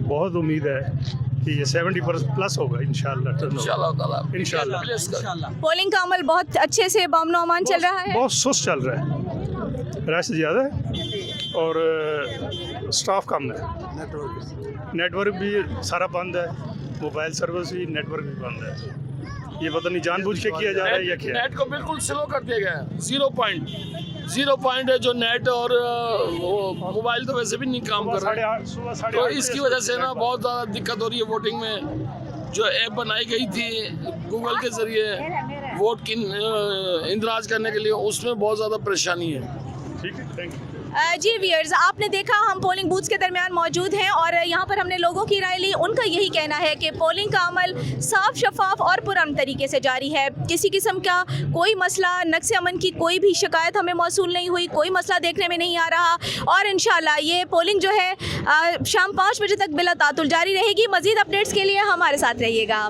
बहुत उम्मीद है कि ये 70% प्लस होगा इंशाल्लाह। इंशाल्लाह पोलिंग का अमल बहुत अच्छे से बामनो अमान चल रहा है। बहुत सुस्त चल रहा है, रश ज़्यादा है और स्टाफ कम है। नेटवर्क भी सारा बंद है, मोबाइल सर्विस भी, नेटवर्क भी बंद है। ये पता नहीं जानबूझ के किया जा रहा है या क्या। नेट को बिल्कुल स्लो कर दिया गया है। 0 पॉइंट है जो नेट और मोबाइल तो वैसे भी नहीं काम कर रहा है, तो इसकी वजह से ना बहुत ज़्यादा दिक्कत हो रही है वोटिंग में। जो ऐप बनाई गई थी गूगल के ज़रिए वोट की इंदराज करने के लिए, उसमें बहुत ज़्यादा परेशानी है। ठीक है, थैंक यू। जी व्यूअर्स, आपने देखा हम पोलिंग बूथ्स के दरमियान मौजूद हैं और यहाँ पर हमने लोगों की राय ली। उनका यही कहना है कि पोलिंग का अमल साफ, शफाफ और पुरअमन तरीके से जारी है। किसी किस्म का कोई मसला, नक्स अमन की कोई भी शिकायत हमें मौसूल नहीं हुई, कोई मसला देखने में नहीं आ रहा और इंशाल्लाह ये पोलिंग जो है शाम 5 बजे तक बिला तातुल जारी रहेगी। मज़ीद अपडेट्स के लिए हमारे साथ रहिएगा।